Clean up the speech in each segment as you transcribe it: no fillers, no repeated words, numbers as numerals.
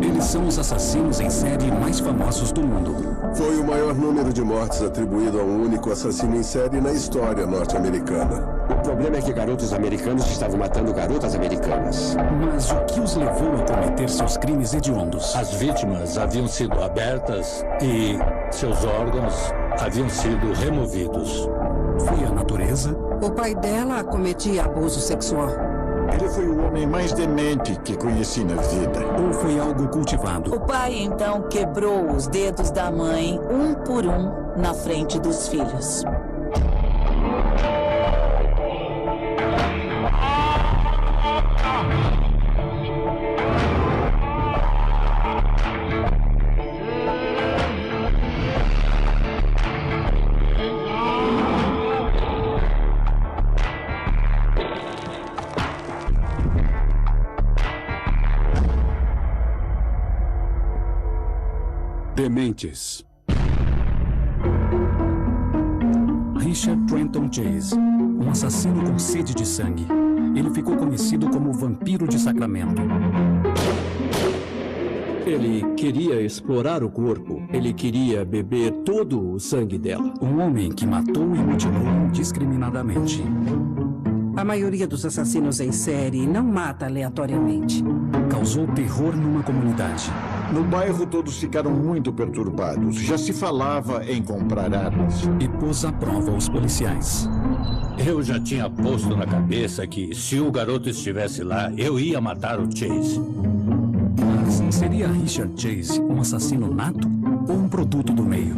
Eles são os assassinos em série mais famosos do mundo. Foi o maior número de mortes atribuído a um único assassino em série na história norte-americana. O problema é que garotos americanos estavam matando garotas americanas. Mas o que os levou a cometer seus crimes hediondos? As vítimas haviam sido abertas e seus órgãos haviam sido removidos. Foi a natureza? O pai dela cometia abuso sexual. Ele foi o homem mais demente que conheci na vida. Ou foi algo cultivado? O pai, então, quebrou os dedos da mãe, um por um, na frente dos filhos. Dementes. Richard Trenton Chase, um assassino com sede de sangue. Ele ficou conhecido como o Vampiro de Sacramento. Ele queria explorar o corpo. Ele queria beber todo o sangue dela. Um homem que matou e mutilou indiscriminadamente. A maioria dos assassinos em série não mata aleatoriamente. Causou terror numa comunidade. No bairro, todos ficaram muito perturbados. Já se falava em comprar armas. E pôs à prova os policiais. Eu já tinha posto na cabeça que, se o garoto estivesse lá, eu ia matar o Chase. Mas seria Richard Chase um assassino nato ou um produto do meio?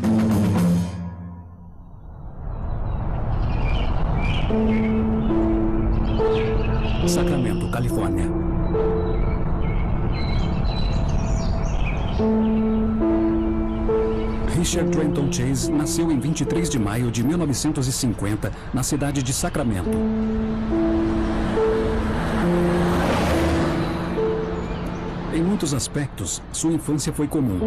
Sacramento, Califórnia. Richard Trenton Chase nasceu em 23 de maio de 1950, na cidade de Sacramento. Em muitos aspectos, sua infância foi comum.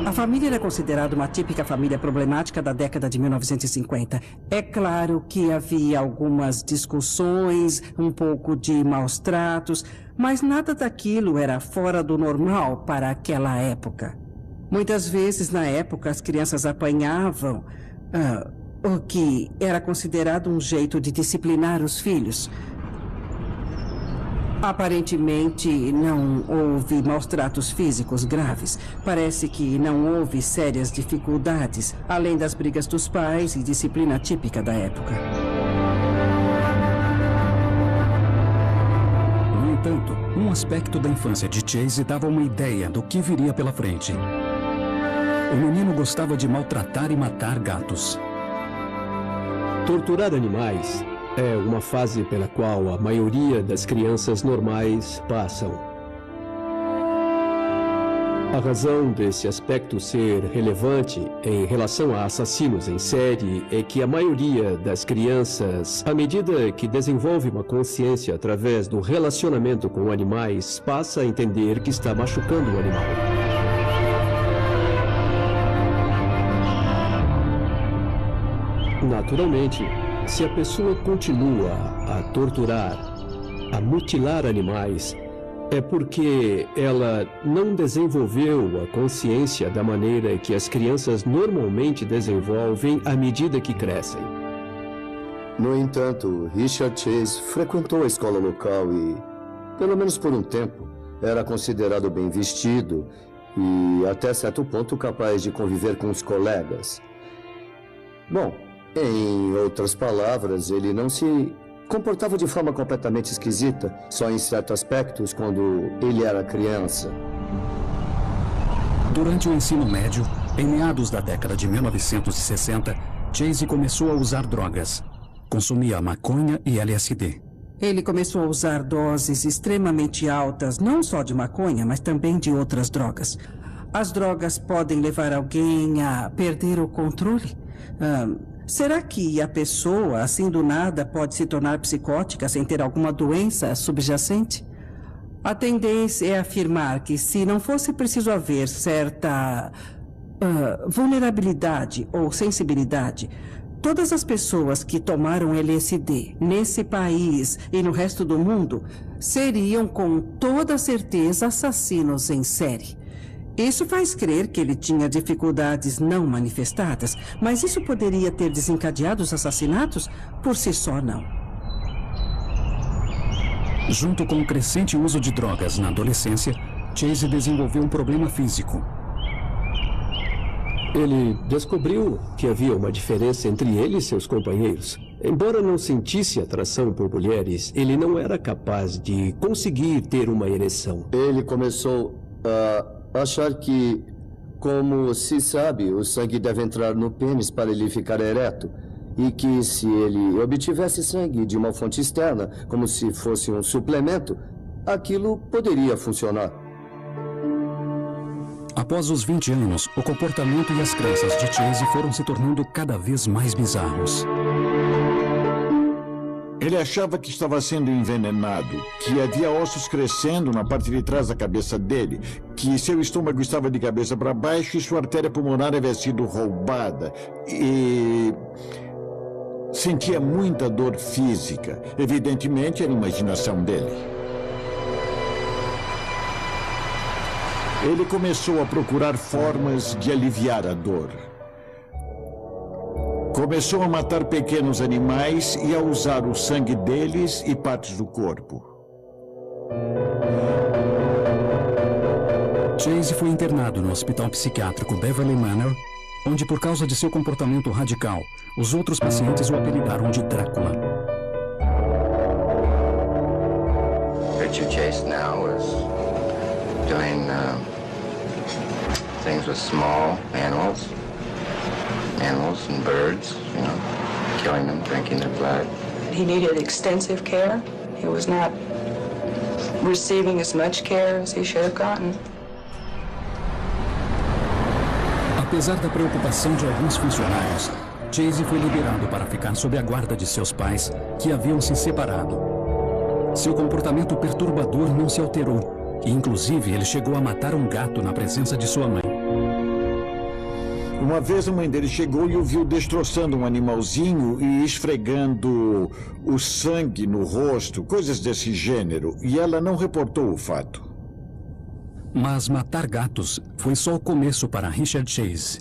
A família era considerada uma típica família problemática da década de 1950. É claro que havia algumas discussões, um pouco de maus tratos, mas nada daquilo era fora do normal para aquela época. Muitas vezes, na época, as crianças apanhavam, o que era considerado um jeito de disciplinar os filhos. Aparentemente, não houve maus-tratos físicos graves. Parece que não houve sérias dificuldades, além das brigas dos pais e disciplina típica da época. No entanto, um aspecto da infância de Chase dava uma ideia do que viria pela frente. O menino gostava de maltratar e matar gatos. Torturar animais é uma fase pela qual a maioria das crianças normais passam. A razão desse aspecto ser relevante em relação a assassinos em série é que a maioria das crianças, à medida que desenvolve uma consciência através do relacionamento com animais, passa a entender que está machucando o animal. Naturalmente, se a pessoa continua a torturar, a mutilar animais, é porque ela não desenvolveu a consciência da maneira que as crianças normalmente desenvolvem à medida que crescem. No entanto, Richard Chase frequentou a escola local e, pelo menos por um tempo, era considerado bem vestido e, até certo ponto, capaz de conviver com os colegas. Bom, em outras palavras, ele não se comportava de forma completamente esquisita, só em certos aspectos, quando ele era criança. Durante o ensino médio, em meados da década de 1960, Chase começou a usar drogas. Consumia maconha e LSD. Ele começou a usar doses extremamente altas, não só de maconha, mas também de outras drogas. As drogas podem levar alguém a perder o controle? Será que a pessoa, assim do nada, pode se tornar psicótica sem ter alguma doença subjacente? A tendência é afirmar que, se não fosse preciso haver certa vulnerabilidade ou sensibilidade, todas as pessoas que tomaram LSD nesse país e no resto do mundo seriam com toda certeza assassinos em série. Isso faz crer que ele tinha dificuldades não manifestadas, mas isso poderia ter desencadeado os assassinatos? Por si só, não. Junto com o crescente uso de drogas na adolescência, Chase desenvolveu um problema físico. Ele descobriu que havia uma diferença entre ele e seus companheiros. Embora não sentisse atração por mulheres, ele não era capaz de conseguir ter uma ereção. Ele começou a achar que, como se sabe, o sangue deve entrar no pênis para ele ficar ereto. E que se ele obtivesse sangue de uma fonte externa, como se fosse um suplemento, aquilo poderia funcionar. Após os 20 anos, o comportamento e as crenças de Chase foram se tornando cada vez mais bizarros. Ele achava que estava sendo envenenado, que havia ossos crescendo na parte de trás da cabeça dele, que seu estômago estava de cabeça para baixo e sua artéria pulmonar havia sido roubada. E sentia muita dor física. Evidentemente, era a imaginação dele. Ele começou a procurar formas de aliviar a dor. Começou a matar pequenos animais e a usar o sangue deles e partes do corpo. Chase foi internado no hospital psiquiátrico Beverly Manor, onde, por causa de seu comportamento radical, os outros pacientes o apelidaram de Drácula. Richard Chase now was doing things with small animals and birds, you know, killing them, drinking their blood. He needed extensive care. He was not receiving as much care as he should have gotten. Apesar da preocupação de alguns funcionários, Chase foi liberado para ficar sob a guarda de seus pais, que haviam se separado. Seu comportamento perturbador não se alterou, e inclusive ele chegou a matar um gato na presença de sua mãe. Uma vez a mãe dele chegou e o viu destroçando um animalzinho e esfregando o sangue no rosto, coisas desse gênero, e ela não reportou o fato. Mas matar gatos foi só o começo para Richard Chase.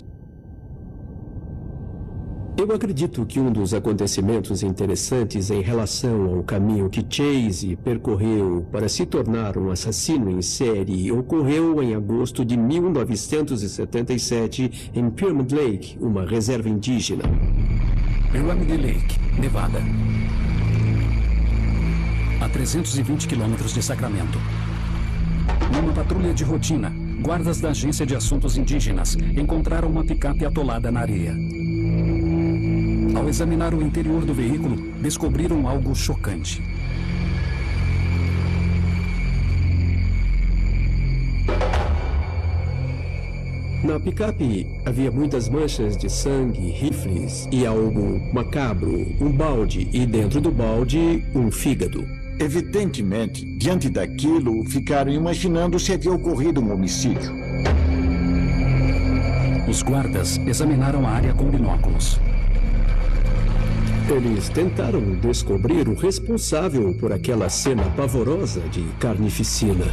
Eu acredito que um dos acontecimentos interessantes em relação ao caminho que Chase percorreu para se tornar um assassino em série ocorreu em agosto de 1977 em Pyramid Lake, uma reserva indígena. Pyramid Lake, Nevada. A 320 quilômetros de Sacramento. Numa patrulha de rotina, guardas da Agência de Assuntos Indígenas encontraram uma picape atolada na areia. Ao examinar o interior do veículo, descobriram algo chocante. Na picape havia muitas manchas de sangue, rifles e algo macabro, um balde e dentro do balde um fígado. Evidentemente, diante daquilo, ficaram imaginando se havia ocorrido um homicídio. Os guardas examinaram a área com binóculos. Eles tentaram descobrir o responsável por aquela cena pavorosa de carnificina.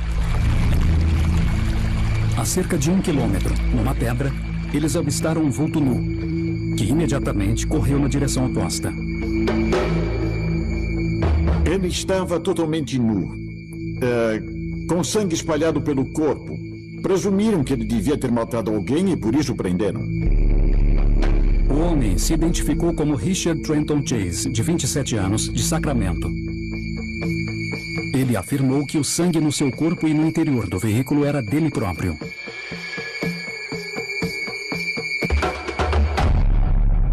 A cerca de 1 quilômetro, numa pedra, eles avistaram um vulto nu, que imediatamente correu na direção oposta. Ele estava totalmente nu, com sangue espalhado pelo corpo. Presumiram que ele devia ter matado alguém e por isso prenderam. O homem se identificou como Richard Trenton Chase, de 27 anos, de Sacramento. Ele afirmou que o sangue no seu corpo e no interior do veículo era dele próprio.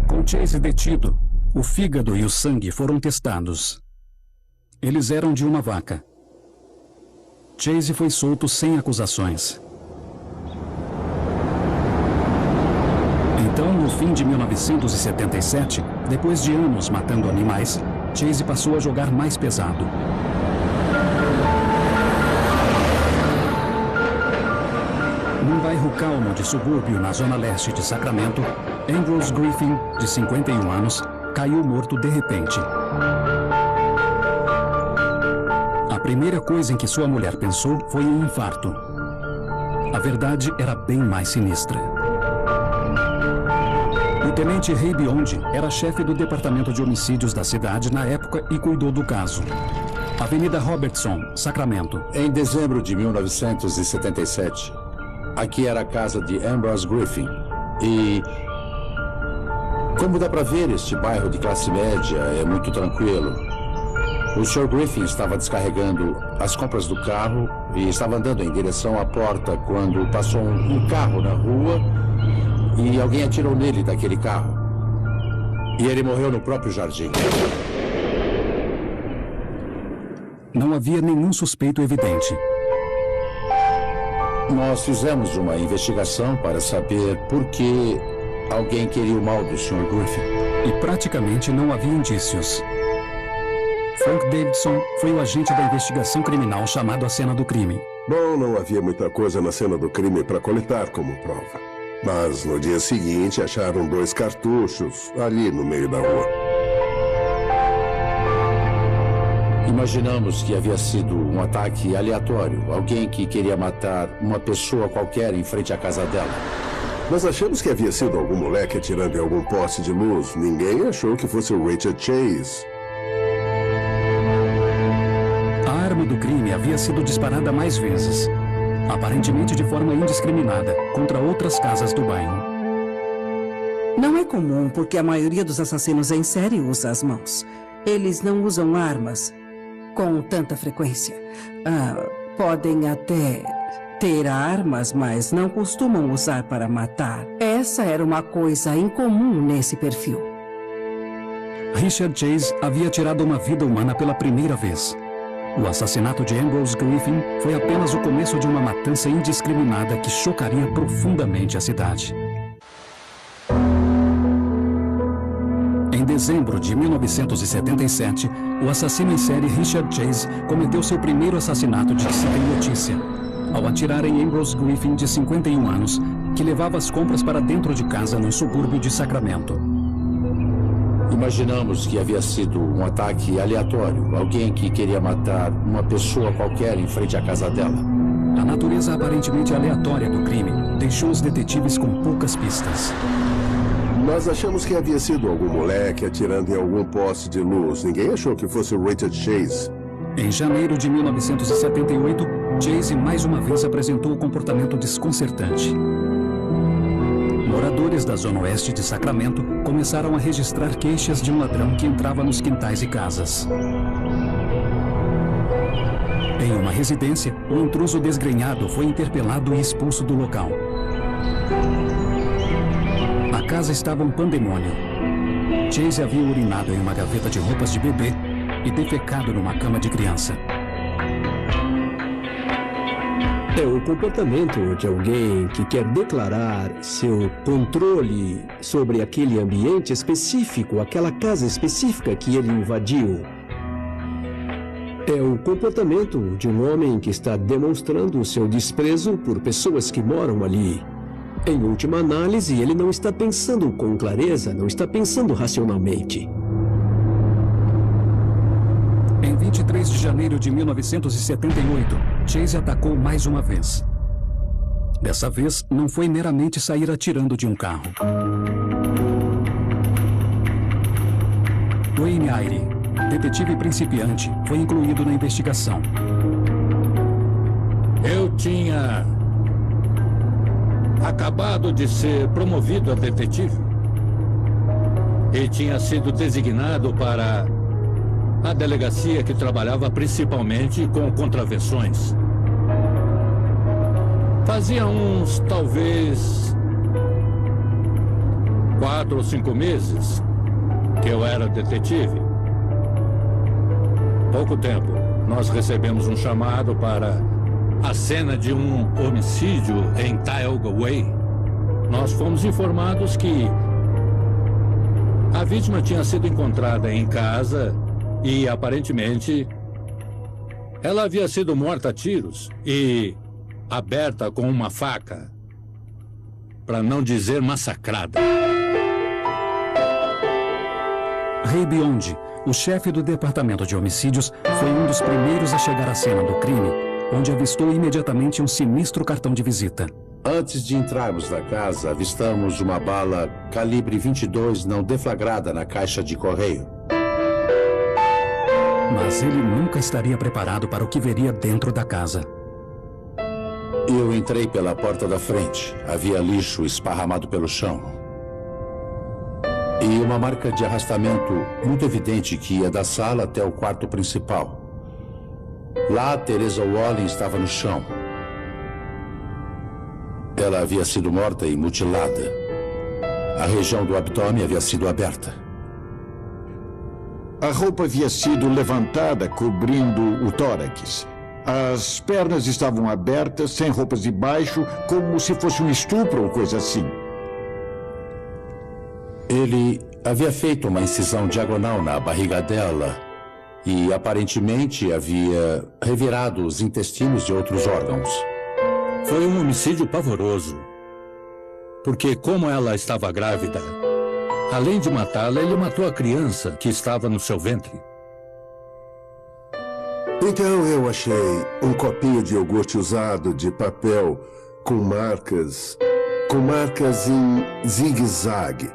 Com Chase detido, o fígado e o sangue foram testados. Eles eram de uma vaca. Chase foi solto sem acusações. Então, no fim de 1977, depois de anos matando animais, Chase passou a jogar mais pesado. Num bairro calmo de subúrbio na zona leste de Sacramento, Ambrose Griffin, de 51 anos, caiu morto de repente. A primeira coisa em que sua mulher pensou foi em infarto. A verdade era bem mais sinistra. O tenente Ray Biondi era chefe do departamento de homicídios da cidade na época e cuidou do caso. Avenida Robertson, Sacramento. Em dezembro de 1977, aqui era a casa de Ambrose Griffin. E, como dá para ver, este bairro de classe média é muito tranquilo. O Sr. Griffin estava descarregando as compras do carro e estava andando em direção à porta quando passou um carro na rua e alguém atirou nele daquele carro. E ele morreu no próprio jardim. Não havia nenhum suspeito evidente. Nós fizemos uma investigação para saber por que alguém queria o mal do Sr. Griffin. E praticamente não havia indícios. Frank Davidson foi o agente da investigação criminal chamado à cena do crime. Bom, não havia muita coisa na cena do crime para coletar como prova. Mas no dia seguinte acharam 2 cartuchos ali no meio da rua. Imaginamos que havia sido um ataque aleatório. Alguém que queria matar uma pessoa qualquer em frente à casa dela. Nós achamos que havia sido algum moleque atirando em algum poste de luz. Ninguém achou que fosse o Richard Chase. A arma do crime havia sido disparada mais vezes, aparentemente de forma indiscriminada, contra outras casas do bairro. Não é comum porque a maioria dos assassinos em série usa as mãos. Eles não usam armas com tanta frequência. Podem até ter armas, mas não costumam usar para matar. Essa era uma coisa incomum nesse perfil. Richard Chase havia tirado uma vida humana pela primeira vez. O assassinato de Ambrose Griffin foi apenas o começo de uma matança indiscriminada que chocaria profundamente a cidade. Em dezembro de 1977, o assassino em série Richard Chase cometeu seu primeiro assassinato de que se tem notícia, ao atirar em Ambrose Griffin, de 51 anos, que levava as compras para dentro de casa no subúrbio de Sacramento. Imaginamos que havia sido um ataque aleatório. Alguém que queria matar uma pessoa qualquer em frente à casa dela. A natureza aparentemente aleatória do crime deixou os detetives com poucas pistas. Nós achamos que havia sido algum moleque atirando em algum poste de luz. Ninguém achou que fosse o Richard Chase. Em janeiro de 1978, Chase mais uma vez apresentou um comportamento desconcertante. Moradores da zona oeste de Sacramento começaram a registrar queixas de um ladrão que entrava nos quintais e casas. Em uma residência, o intruso desgrenhado foi interpelado e expulso do local. A casa estava um pandemônio. Chase havia urinado em uma gaveta de roupas de bebê e defecado numa cama de criança. É o comportamento de alguém que quer declarar seu controle sobre aquele ambiente específico, aquela casa específica que ele invadiu. É o comportamento de um homem que está demonstrando seu desprezo por pessoas que moram ali. Em última análise, ele não está pensando com clareza, não está pensando racionalmente. Em 23 de janeiro de 1978, Chase atacou mais uma vez. Dessa vez, não foi meramente sair atirando de um carro. Wayne Eyre, detetive principiante, foi incluído na investigação. Eu tinha acabado de ser promovido a detetive e tinha sido designado para a delegacia que trabalhava principalmente com contravenções. Fazia uns, talvez, 4 ou 5 meses que eu era detetive. Pouco tempo, nós recebemos um chamado para a cena de um homicídio em Tioga Way. Nós fomos informados que a vítima tinha sido encontrada em casa e, aparentemente, ela havia sido morta a tiros e aberta com uma faca, para não dizer massacrada. Ray Biondi, o chefe do departamento de homicídios, foi um dos primeiros a chegar à cena do crime, onde avistou imediatamente um sinistro cartão de visita. Antes de entrarmos na casa, avistamos uma bala calibre 22 não deflagrada na caixa de correio. Mas ele nunca estaria preparado para o que veria dentro da casa. Eu entrei pela porta da frente. Havia lixo esparramado pelo chão. E uma marca de arrastamento muito evidente que ia da sala até o quarto principal. Lá, Teresa Walling estava no chão. Ela havia sido morta e mutilada. A região do abdômen havia sido aberta. A roupa havia sido levantada, cobrindo o tórax. As pernas estavam abertas, sem roupas de baixo, como se fosse um estupro ou coisa assim. Ele havia feito uma incisão diagonal na barriga dela e, aparentemente, havia revirado os intestinos de outros órgãos. Foi um homicídio pavoroso. Porque, como ela estava grávida, além de matá-la, ele matou a criança que estava no seu ventre. Então eu achei um copinho de iogurte usado de papel com marcas em zigue-zague.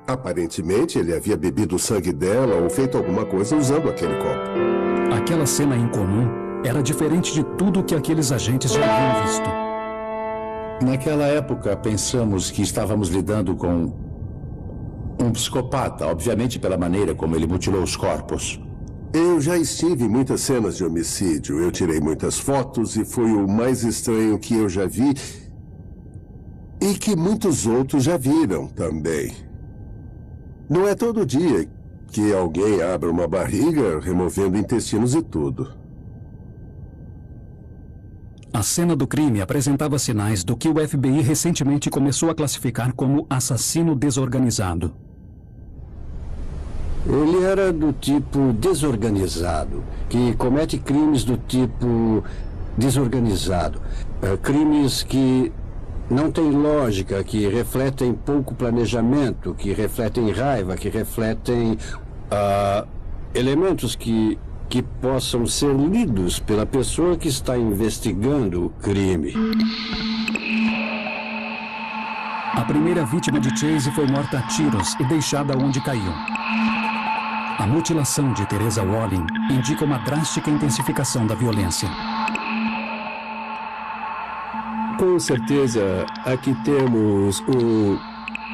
Aparentemente ele havia bebido o sangue dela ou feito alguma coisa usando aquele copo. Aquela cena incomum era diferente de tudo que aqueles agentes já haviam visto. Naquela época pensamos que estávamos lidando com um psicopata, obviamente pela maneira como ele mutilou os corpos. Eu já estive em muitas cenas de homicídio. Eu tirei muitas fotos e foi o mais estranho que eu já vi e que muitos outros já viram também. Não é todo dia que alguém abre uma barriga removendo intestinos e tudo. A cena do crime apresentava sinais do que o FBI recentemente começou a classificar como assassino desorganizado. Ele era do tipo desorganizado, que comete crimes do tipo desorganizado. Crimes que não têm lógica, que refletem pouco planejamento, que refletem raiva, que refletem elementos que possam ser lidos pela pessoa que está investigando o crime. A primeira vítima de Chase foi morta a tiros e deixada onde caiu. A mutilação de Teresa Walling indica uma drástica intensificação da violência. Com certeza, aqui temos o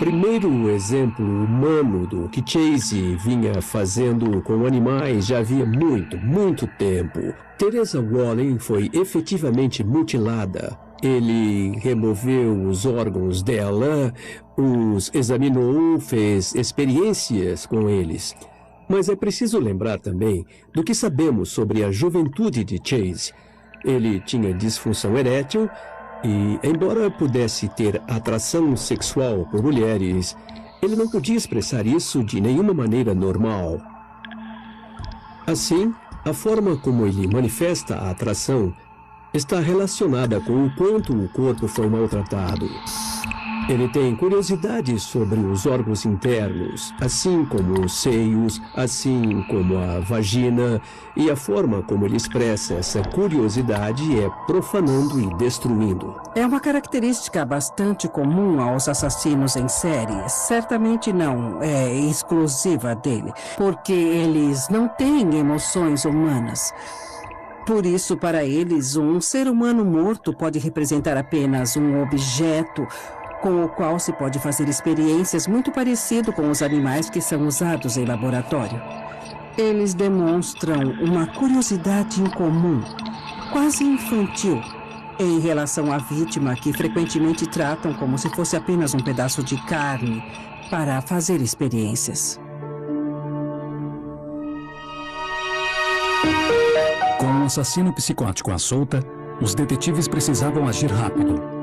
primeiro exemplo humano do que Chase vinha fazendo com animais já havia muito tempo. Teresa Walling foi efetivamente mutilada. Ele removeu os órgãos dela, os examinou, fez experiências com eles. Mas é preciso lembrar também do que sabemos sobre a juventude de Chase. Ele tinha disfunção erétil e, embora pudesse ter atração sexual por mulheres, ele não podia expressar isso de nenhuma maneira normal. Assim, a forma como ele manifesta a atração está relacionada com o quanto o corpo foi maltratado. Ele tem curiosidade sobre os órgãos internos, assim como os seios, assim como a vagina, e a forma como ele expressa essa curiosidade é profanando e destruindo. É uma característica bastante comum aos assassinos em série. Certamente não é exclusiva dele, porque eles não têm emoções humanas. Por isso, para eles, um ser humano morto pode representar apenas um objeto com o qual se pode fazer experiências muito parecido com os animais que são usados em laboratório. Eles demonstram uma curiosidade incomum, quase infantil, em relação à vítima, que frequentemente tratam como se fosse apenas um pedaço de carne para fazer experiências. Com um assassino psicótico à solta, os detetives precisavam agir rápido.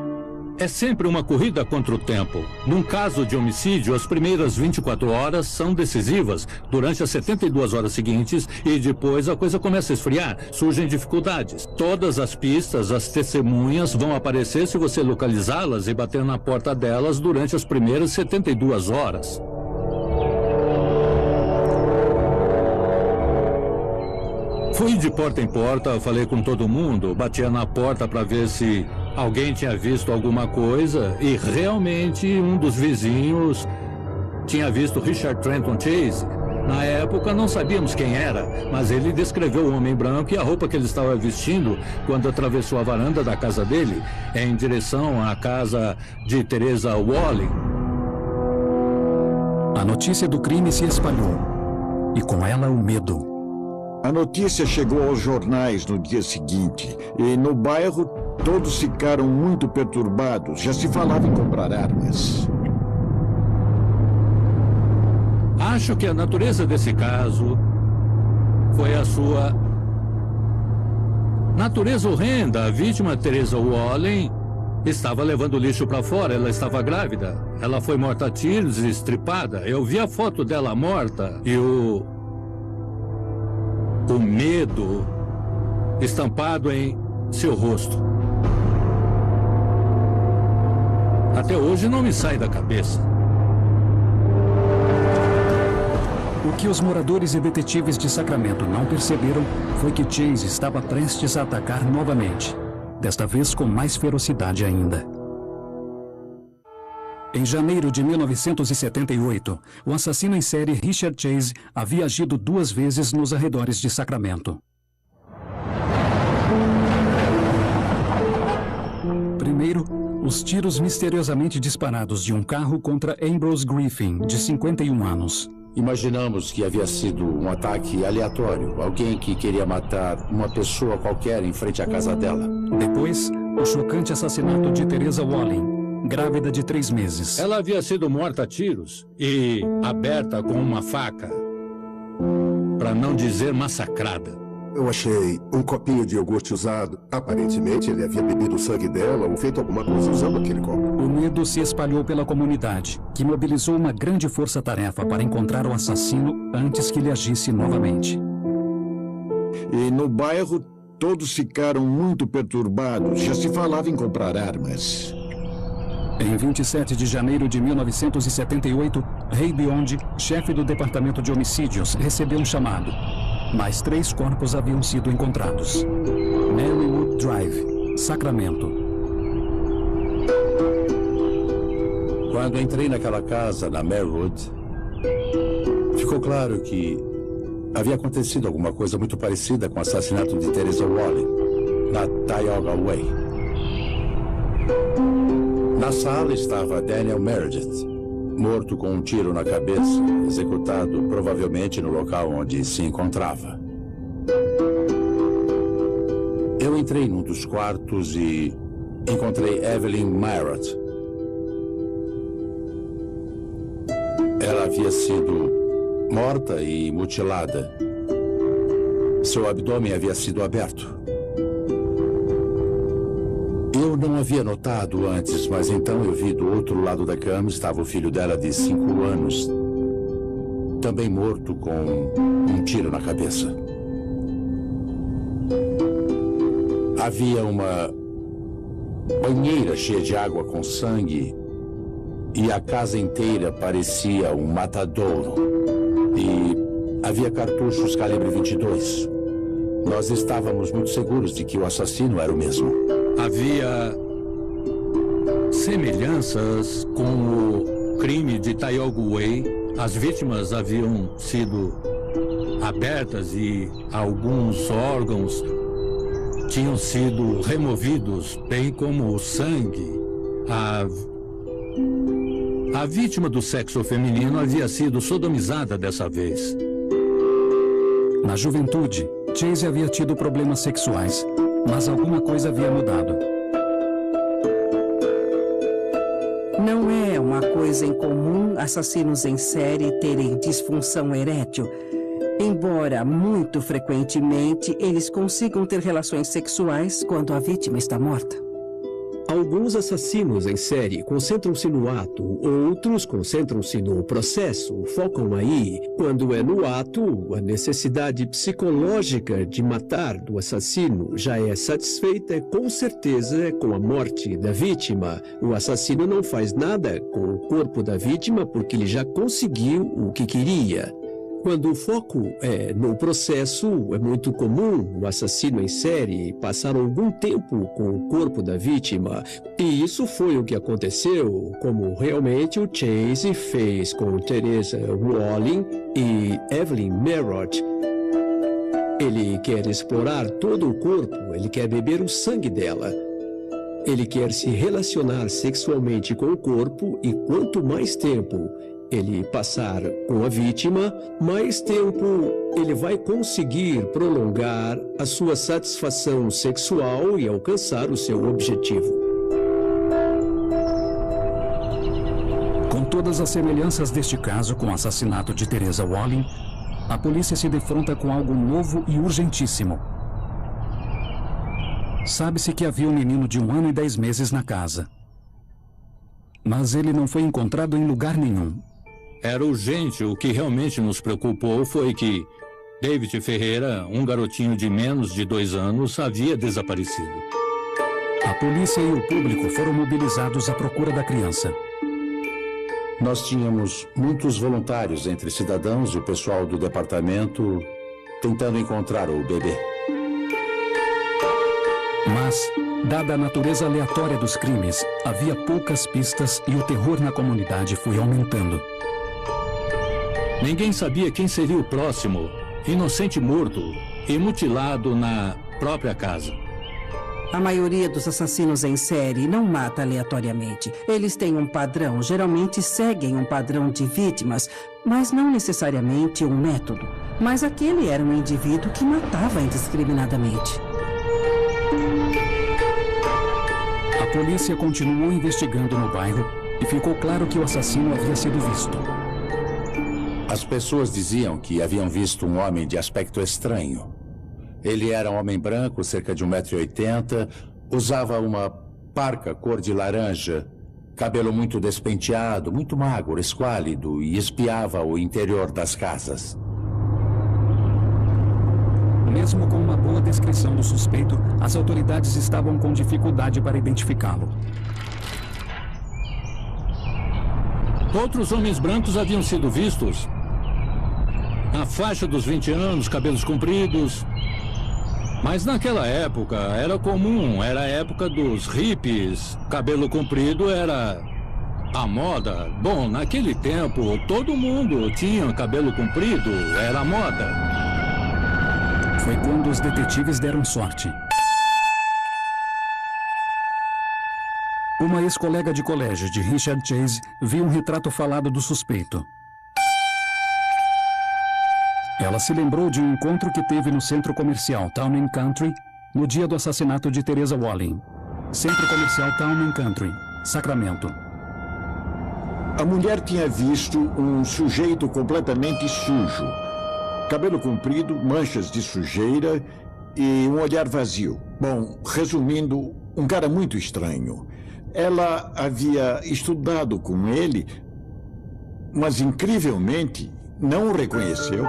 É sempre uma corrida contra o tempo. Num caso de homicídio, as primeiras 24 horas são decisivas. Durante as 72 horas seguintes, e depois a coisa começa a esfriar. Surgem dificuldades. Todas as pistas, as testemunhas vão aparecer se você localizá-las e bater na porta delas durante as primeiras 72 horas. Fui de porta em porta, falei com todo mundo, batia na porta para ver se alguém tinha visto alguma coisa e realmente um dos vizinhos tinha visto Richard Trenton Chase. Na época não sabíamos quem era, mas ele descreveu o homem branco e a roupa que ele estava vestindo quando atravessou a varanda da casa dele em direção à casa de Teresa Walling. A notícia do crime se espalhou e com ela o medo. A notícia chegou aos jornais no dia seguinte e no bairro todos ficaram muito perturbados. Já se falava em comprar armas. Acho que a natureza desse caso foi a sua natureza horrenda. A vítima, Teresa Walling, estava levando lixo para fora. Ela estava grávida. Ela foi morta a tiros e estripada. Eu vi a foto dela morta e o medo estampado em seu rosto. Até hoje não me sai da cabeça. O que os moradores e detetives de Sacramento não perceberam foi que Chase estava prestes a atacar novamente, desta vez com mais ferocidade ainda. Em janeiro de 1978, o assassino em série Richard Chase havia agido 2 vezes nos arredores de Sacramento. Primeiro, os tiros misteriosamente disparados de um carro contra Ambrose Griffin, de 51 anos. Imaginamos que havia sido um ataque aleatório. Alguém que queria matar uma pessoa qualquer em frente à casa dela. Depois, o chocante assassinato de Teresa Walling, grávida de 3 meses. Ela havia sido morta a tiros e aberta com uma faca, para não dizer massacrada. Eu achei um copinho de iogurte usado. Aparentemente, ele havia bebido o sangue dela ou feito alguma coisa usando aquele copo. O medo se espalhou pela comunidade, que mobilizou uma grande força-tarefa para encontrar o assassino antes que ele agisse novamente. E no bairro, todos ficaram muito perturbados. Já se falava em comprar armas. Em 27 de janeiro de 1978, Ray Biondi, chefe do Departamento de Homicídios, recebeu um chamado. Mais 3 corpos haviam sido encontrados. Marywood Drive, Sacramento. Quando entrei naquela casa, na Marywood, ficou claro que havia acontecido alguma coisa muito parecida com o assassinato de Teresa Walling, na Tioga Way. Na sala estava Daniel Meredith, morto com um tiro na cabeça, executado provavelmente no local onde se encontrava. Eu entrei num dos quartos e encontrei Evelyn Myrott. Ela havia sido morta e mutilada. Seu abdômen havia sido aberto. Eu não havia notado antes, mas então eu vi do outro lado da cama estava o filho dela de 5 anos, também morto com um tiro na cabeça. Havia uma banheira cheia de água com sangue e a casa inteira parecia um matadouro. E havia cartuchos calibre 22. Nós estávamos muito seguros de que o assassino era o mesmo. Havia semelhanças com o crime de Tioga Way. As vítimas haviam sido abertas e alguns órgãos tinham sido removidos, bem como o sangue. A vítima do sexo feminino havia sido sodomizada dessa vez. Na juventude, Chase havia tido problemas sexuais, mas alguma coisa havia mudado. Não é uma coisa incomum assassinos em série terem disfunção erétil. Embora muito frequentemente eles consigam ter relações sexuais quando a vítima está morta. Alguns assassinos em série concentram-se no ato, outros concentram-se no processo, focam aí. Quando é no ato, a necessidade psicológica de matar do assassino já é satisfeita com certeza com a morte da vítima. O assassino não faz nada com o corpo da vítima porque ele já conseguiu o que queria. Quando o foco é no processo, é muito comum o assassino em série passar algum tempo com o corpo da vítima. E isso foi o que aconteceu, como realmente o Chase fez com Teresa Wallin e Evelyn Merritt. Ele quer explorar todo o corpo, ele quer beber o sangue dela. Ele quer se relacionar sexualmente com o corpo e quanto mais tempo ele passar com a vítima, mais tempo ele vai conseguir prolongar a sua satisfação sexual e alcançar o seu objetivo. Com todas as semelhanças deste caso com o assassinato de Teresa Wallin, a polícia se defronta com algo novo e urgentíssimo. Sabe-se que havia um menino de 1 ano e 10 meses na casa. Mas ele não foi encontrado em lugar nenhum. Era urgente. O que realmente nos preocupou foi que David Ferreira, um garotinho de menos de 2 anos, havia desaparecido. A polícia e o público foram mobilizados à procura da criança. Nós tínhamos muitos voluntários entre cidadãos e o pessoal do departamento tentando encontrar o bebê. Mas, dada a natureza aleatória dos crimes, havia poucas pistas e o terror na comunidade foi aumentando. Ninguém sabia quem seria o próximo, inocente morto e mutilado na própria casa. A maioria dos assassinos em série não mata aleatoriamente. Eles têm um padrão, geralmente seguem um padrão de vítimas, mas não necessariamente um método. Mas aquele era um indivíduo que matava indiscriminadamente. A polícia continuou investigando no bairro e ficou claro que o assassino havia sido visto. As pessoas diziam que haviam visto um homem de aspecto estranho. Ele era um homem branco, cerca de 1,80 m, usava uma parca cor de laranja, cabelo muito despenteado, muito magro, esquálido, e espiava o interior das casas. Mesmo com uma boa descrição do suspeito, as autoridades estavam com dificuldade para identificá-lo. Outros homens brancos haviam sido vistos. Na faixa dos 20 anos, cabelos compridos. Mas naquela época era comum, era a época dos hippies. Cabelo comprido era a moda. Bom, naquele tempo todo mundo tinha cabelo comprido, era a moda. Foi quando os detetives deram sorte. Uma ex-colega de colégio de Richard Chase viu um retrato falado do suspeito. Ela se lembrou de um encontro que teve no centro comercial Town & Country no dia do assassinato de Teresa Wallin. Centro comercial Town & Country, Sacramento. A mulher tinha visto um sujeito completamente sujo. Cabelo comprido, manchas de sujeira e um olhar vazio. Bom, resumindo, um cara muito estranho. Ela havia estudado com ele, mas incrivelmente não o reconheceu.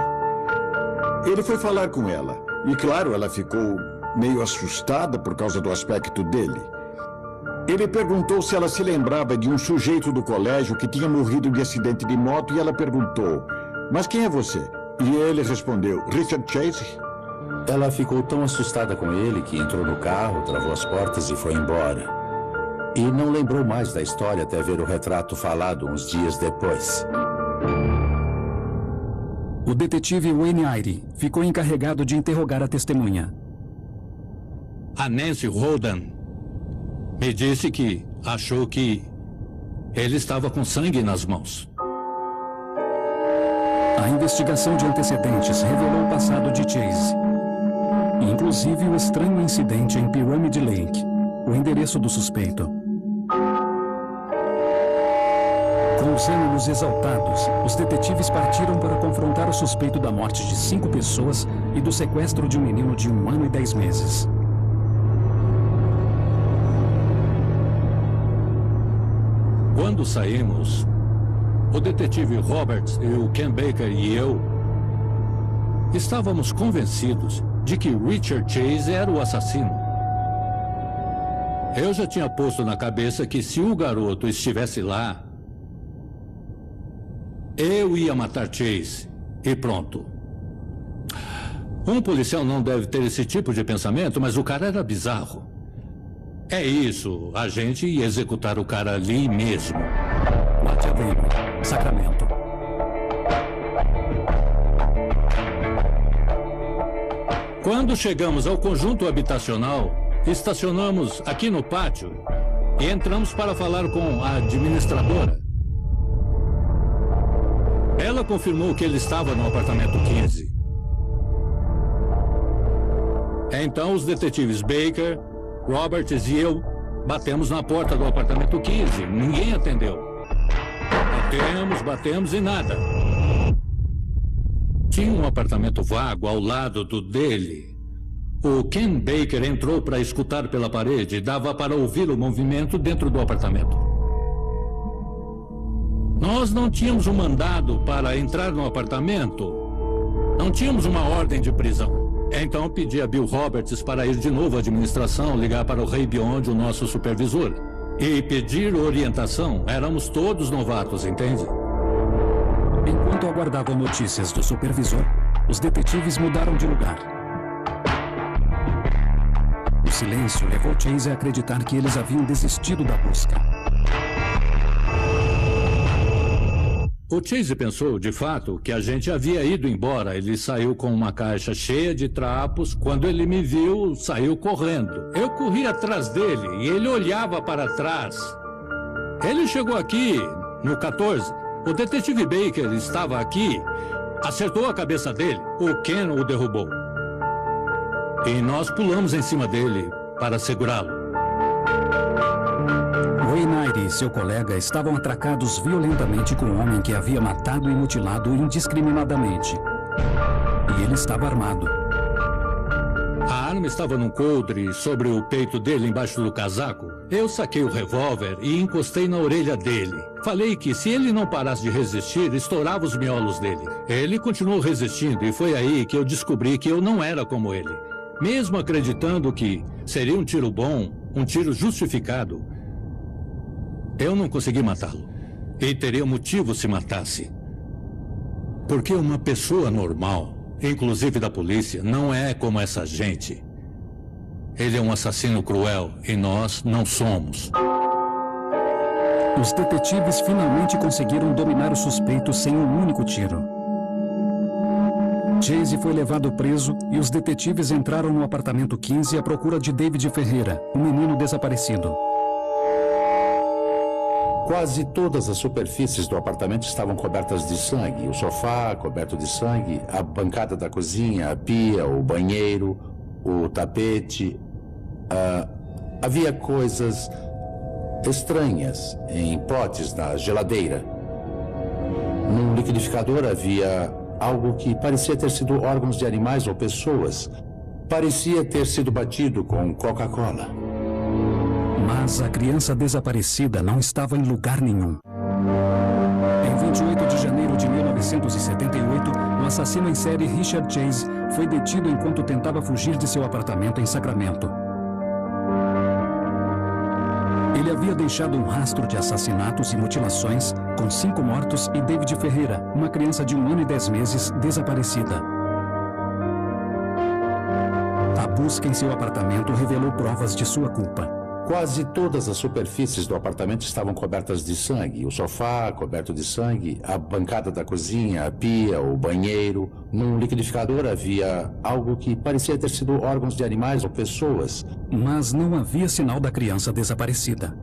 Ele foi falar com ela e, claro, ela ficou meio assustada por causa do aspecto dele. Ele perguntou se ela se lembrava de um sujeito do colégio que tinha morrido de acidente de moto e ela perguntou, mas quem é você? E ele respondeu, Richard Chase. Ela ficou tão assustada com ele que entrou no carro, travou as portas e foi embora. E não lembrou mais da história até ver o retrato falado uns dias depois. O detetive Wayne Eyre ficou encarregado de interrogar a testemunha. A Nancy Holden me disse que achou que ele estava com sangue nas mãos. A investigação de antecedentes revelou o passado de Chase, inclusive o estranho incidente em Pyramid Lake, o endereço do suspeito. Com os ânimos exaltados, os detetives partiram para confrontar o suspeito da morte de 5 pessoas e do sequestro de um menino de 1 ano e 10 meses. Quando saímos, o detetive Roberts e o Ken Baker e eu estávamos convencidos de que Richard Chase era o assassino. Eu já tinha posto na cabeça que se o garoto estivesse lá, eu ia matar Chase e pronto. Um policial não deve ter esse tipo de pensamento, mas o cara era bizarro. É isso, a gente ia executar o cara ali mesmo. Platte Avenue, Sacramento. Quando chegamos ao conjunto habitacional, estacionamos aqui no pátio e entramos para falar com a administradora. Ela confirmou que ele estava no apartamento 15. Então os detetives Baker, Roberts e eu batemos na porta do apartamento 15. Ninguém atendeu. Batemos e nada. Tinha um apartamento vago ao lado do dele. O Ken Baker entrou para escutar pela parede e dava para ouvir o movimento dentro do apartamento. Nós não tínhamos um mandado para entrar no apartamento. Não tínhamos uma ordem de prisão. Então pedi a Bill Roberts para ir de novo à administração, ligar para o Ray Beyond, o nosso supervisor, e pedir orientação. Éramos todos novatos, entende? Enquanto aguardavam notícias do supervisor, os detetives mudaram de lugar. O silêncio levou Chase a acreditar que eles haviam desistido da busca. O Chase pensou, de fato, que a gente havia ido embora. Ele saiu com uma caixa cheia de trapos. Quando ele me viu, saiu correndo. Eu corri atrás dele e ele olhava para trás. Ele chegou aqui, no 14. O detetive Baker estava aqui, acertou a cabeça dele. O Ken o derrubou. E nós pulamos em cima dele para segurá-lo. Wainwright e seu colega estavam atracados violentamente com um homem que havia matado e mutilado indiscriminadamente. E ele estava armado. A arma estava num coldre sobre o peito dele, embaixo do casaco. Eu saquei o revólver e encostei na orelha dele. Falei que se ele não parasse de resistir, estourava os miolos dele. Ele continuou resistindo e foi aí que eu descobri que eu não era como ele. Mesmo acreditando que seria um tiro bom, um tiro justificado, eu não consegui matá-lo. E teria motivo se matasse. Porque uma pessoa normal, inclusive da polícia, não é como essa gente. Ele é um assassino cruel e nós não somos. Os detetives finalmente conseguiram dominar o suspeito sem um único tiro. Chase foi levado preso e os detetives entraram no apartamento 15 à procura de David Ferreira, um menino desaparecido. Quase todas as superfícies do apartamento estavam cobertas de sangue. O sofá coberto de sangue, a bancada da cozinha, a pia, o banheiro, o tapete. Havia coisas estranhas em potes na geladeira. Num liquidificador havia algo que parecia ter sido órgãos de animais ou pessoas. Parecia ter sido batido com Coca-Cola. Mas a criança desaparecida não estava em lugar nenhum. Em 28 de janeiro de 1978, o assassino em série Richard Chase foi detido enquanto tentava fugir de seu apartamento em Sacramento. Ele havia deixado um rastro de assassinatos e mutilações, com 5 mortos e David Ferreira, uma criança de 1 ano e 10 meses, desaparecida. A busca em seu apartamento revelou provas de sua culpa. Quase todas as superfícies do apartamento estavam cobertas de sangue. O sofá coberto de sangue, a bancada da cozinha, a pia, o banheiro. Num liquidificador havia algo que parecia ter sido órgãos de animais ou pessoas. Mas não havia sinal da criança desaparecida.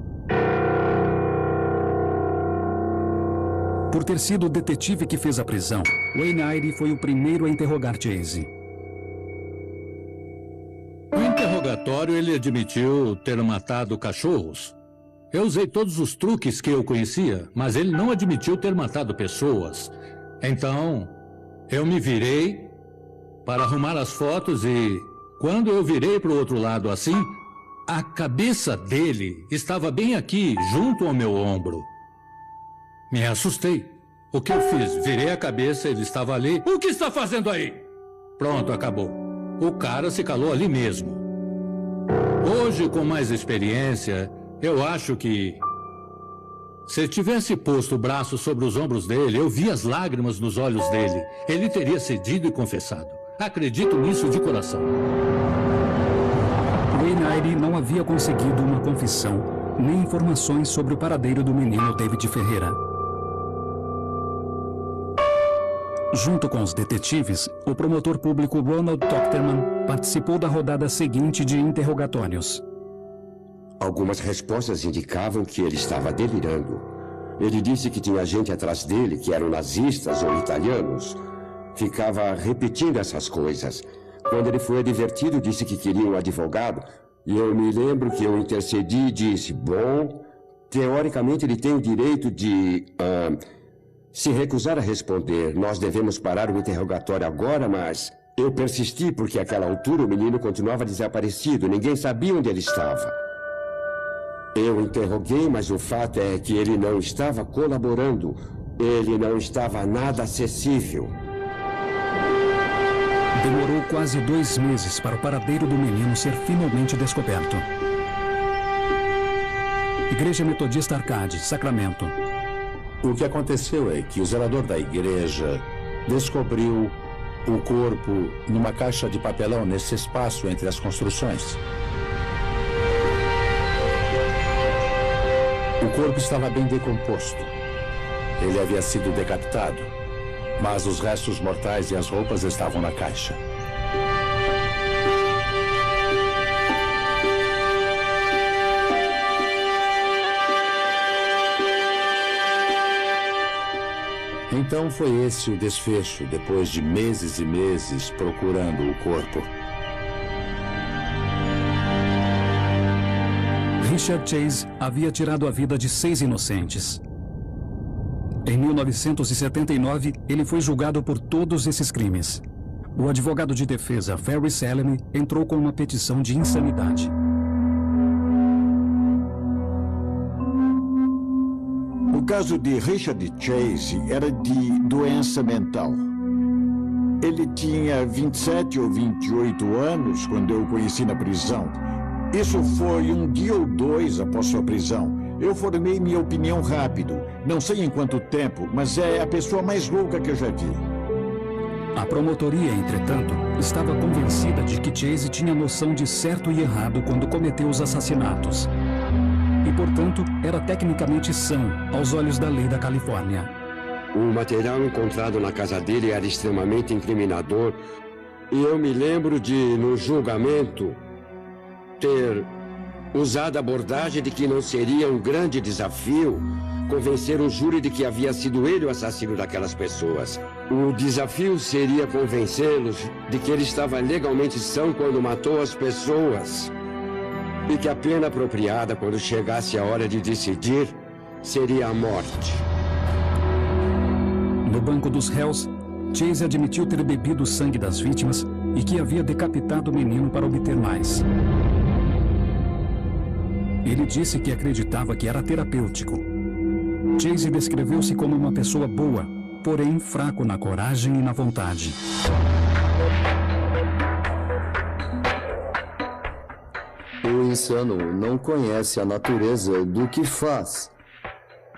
Por ter sido o detetive que fez a prisão, Wainwright foi o primeiro a interrogar Chase. No interrogatório, ele admitiu ter matado cachorros. Eu usei todos os truques que eu conhecia, mas ele não admitiu ter matado pessoas. Então, eu me virei para arrumar as fotos e, quando eu virei para o outro lado assim, a cabeça dele estava bem aqui, junto ao meu ombro. Me assustei. O que eu fiz? Virei a cabeça, ele estava ali. O que está fazendo aí? Pronto, acabou. O cara se calou ali mesmo. Hoje, com mais experiência, eu acho que Se tivesse posto o braço sobre os ombros dele, eu vi as lágrimas nos olhos dele. Ele teria cedido e confessado. Acredito nisso de coração. Wayne Eyre não havia conseguido uma confissão, nem informações sobre o paradeiro do menino David Ferreira. Junto com os detetives, o promotor público Ronald Tochterman participou da rodada seguinte de interrogatórios. Algumas respostas indicavam que ele estava delirando. Ele disse que tinha gente atrás dele, que eram nazistas ou italianos. Ficava repetindo essas coisas. Quando ele foi advertido, disse que queria um advogado. E eu me lembro que eu intercedi e disse, bom, teoricamente ele tem o direito de se recusar a responder. Nós devemos parar o interrogatório agora, mas eu persisti porque àquela altura o menino continuava desaparecido. Ninguém sabia onde ele estava. Eu interroguei, mas o fato é que ele não estava colaborando. Ele não estava nada acessível. Demorou quase 2 meses para o paradeiro do menino ser finalmente descoberto. Igreja Metodista Arcade, Sacramento. O que aconteceu é que o zelador da igreja descobriu o corpo numa caixa de papelão nesse espaço entre as construções. O corpo estava bem decomposto. Ele havia sido decapitado, mas os restos mortais e as roupas estavam na caixa. Então foi esse o desfecho, depois de meses e meses procurando o corpo. Richard Chase havia tirado a vida de 6 inocentes. Em 1979, ele foi julgado por todos esses crimes. O advogado de defesa, Ferris Salem, entrou com uma petição de insanidade. O caso de Richard Chase era de doença mental. Ele tinha 27 ou 28 anos quando eu o conheci na prisão. Isso foi um dia ou 2 após sua prisão. Eu formei minha opinião rápido. Não sei em quanto tempo, mas é a pessoa mais louca que eu já vi. A promotoria, entretanto, estava convencida de que Chase tinha noção de certo e errado quando cometeu os assassinatos. E, portanto, era tecnicamente são aos olhos da lei da Califórnia. O material encontrado na casa dele era extremamente incriminador. E eu me lembro de, no julgamento, ter usado a abordagem de que não seria um grande desafio convencer o júri de que havia sido ele o assassino daquelas pessoas. O desafio seria convencê-los de que ele estava legalmente são quando matou as pessoas e que a pena apropriada quando chegasse a hora de decidir seria a morte. No banco dos réus, Chase admitiu ter bebido o sangue das vítimas e que havia decapitado o menino para obter mais. Ele disse que acreditava que era terapêutico. Chase descreveu-se como uma pessoa boa, porém fraco na coragem e na vontade. O insano não conhece a natureza do que faz.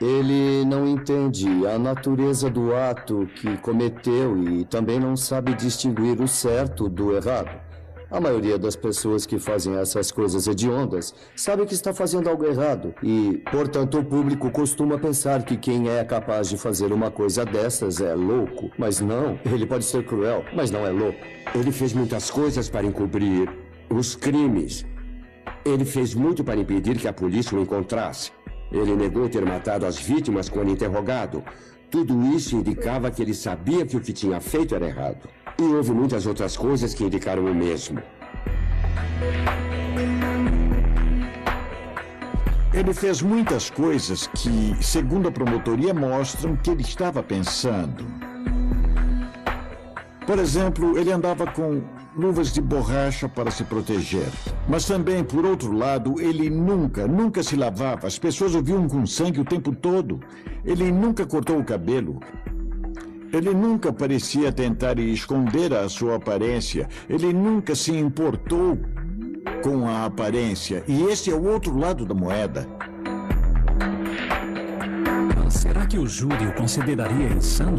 Ele não entende a natureza do ato que cometeu e também não sabe distinguir o certo do errado. A maioria das pessoas que fazem essas coisas hediondas sabe que está fazendo algo errado e, portanto, o público costuma pensar que quem é capaz de fazer uma coisa dessas é louco. Mas não, ele pode ser cruel, mas não é louco. Ele fez muitas coisas para encobrir os crimes. Ele fez muito para impedir que a polícia o encontrasse. Ele negou ter matado as vítimas quando interrogado. Tudo isso indicava que ele sabia que o que tinha feito era errado. E houve muitas outras coisas que indicaram o mesmo. Ele fez muitas coisas que, segundo a promotoria, mostram que ele estava pensando. Por exemplo, ele andava com luvas de borracha para se proteger. Mas também, por outro lado, ele nunca se lavava. As pessoas o viam com sangue o tempo todo. Ele nunca cortou o cabelo. Ele nunca parecia tentar esconder a sua aparência. Ele nunca se importou com a aparência. E esse é o outro lado da moeda. que o júri o consideraria insano?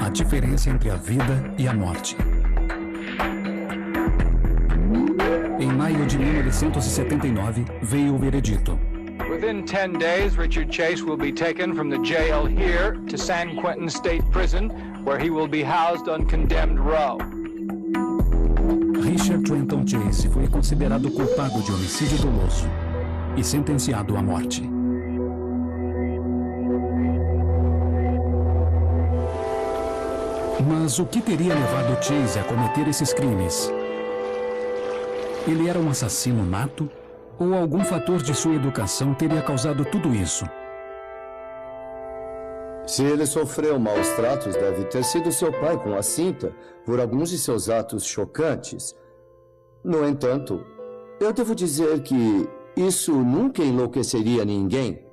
A diferença entre a vida e a morte. Em maio de 1979, veio o veredito. Within 10 days, Richard Chase will be taken from the jail here to San Quentin State Prison, where he will be housed on condemned row. Richard Trenton Chase foi considerado culpado de homicídio doloso e sentenciado à morte. Mas o que teria levado Chase a cometer esses crimes? Ele era um assassino nato? Ou algum fator de sua educação teria causado tudo isso? Se ele sofreu maus tratos, deve ter sido seu pai com a cinta por alguns de seus atos chocantes. No entanto, eu devo dizer que isso nunca enlouqueceria ninguém.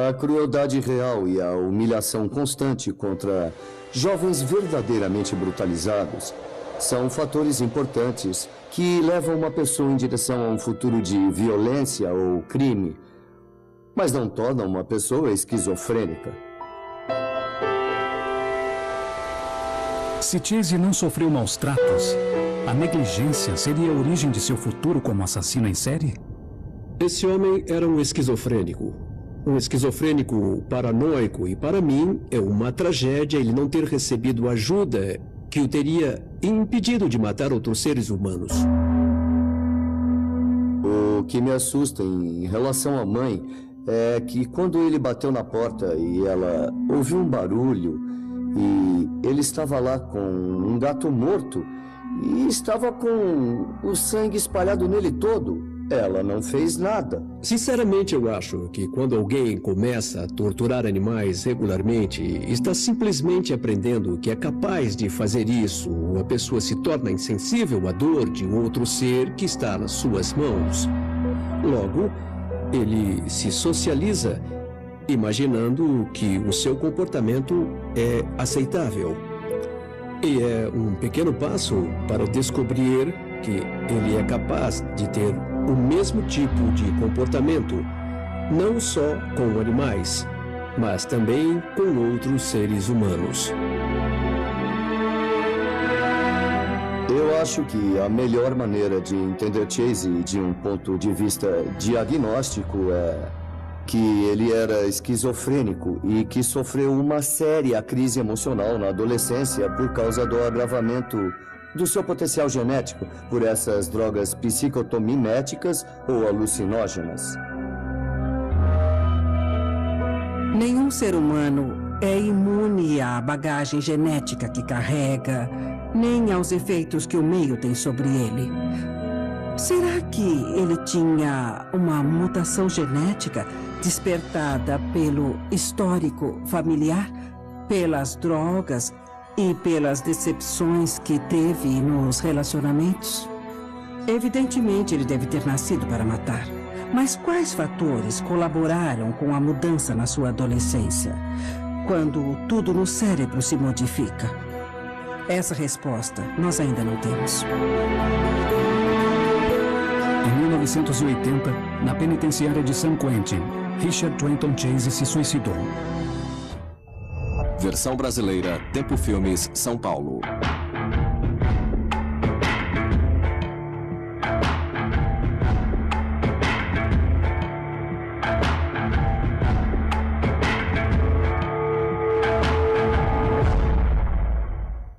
A crueldade real e a humilhação constante contra jovens verdadeiramente brutalizados são fatores importantes que levam uma pessoa em direção a um futuro de violência ou crime, mas não tornam uma pessoa esquizofrênica. Se Chase não sofreu maus tratos, a negligência seria a origem de seu futuro como assassino em série? Esse homem era um esquizofrênico. Um esquizofrênico paranoico, e para mim é uma tragédia ele não ter recebido ajuda que o teria impedido de matar outros seres humanos. O que me assusta em relação à mãe é que quando ele bateu na porta e ela ouviu um barulho e ele estava lá com um gato morto e estava com o sangue espalhado nele todo, ela não fez nada. Sinceramente, eu acho que quando alguém começa a torturar animais regularmente, está simplesmente aprendendo que é capaz de fazer isso, ou a pessoa se torna insensível à dor de outro ser que está nas suas mãos. Logo, ele se socializa, imaginando que o seu comportamento é aceitável. E é um pequeno passo para descobrir que ele é capaz de ter o mesmo tipo de comportamento, não só com animais, mas também com outros seres humanos. Eu acho que a melhor maneira de entender Chase de um ponto de vista diagnóstico é que ele era esquizofrênico e que sofreu uma séria crise emocional na adolescência por causa do agravamento do seu potencial genético por essas drogas psicotomiméticas ou alucinógenas. Nenhum ser humano é imune à bagagem genética que carrega, nem aos efeitos que o meio tem sobre ele. Será que ele tinha uma mutação genética despertada pelo histórico familiar, pelas drogas e pelas decepções que teve nos relacionamentos? Evidentemente, ele deve ter nascido para matar. Mas quais fatores colaboraram com a mudança na sua adolescência, quando tudo no cérebro se modifica? Essa resposta nós ainda não temos. Em 1980, na penitenciária de San Quentin, Richard Trenton Chase se suicidou. Versão brasileira, Tempo Filmes, São Paulo.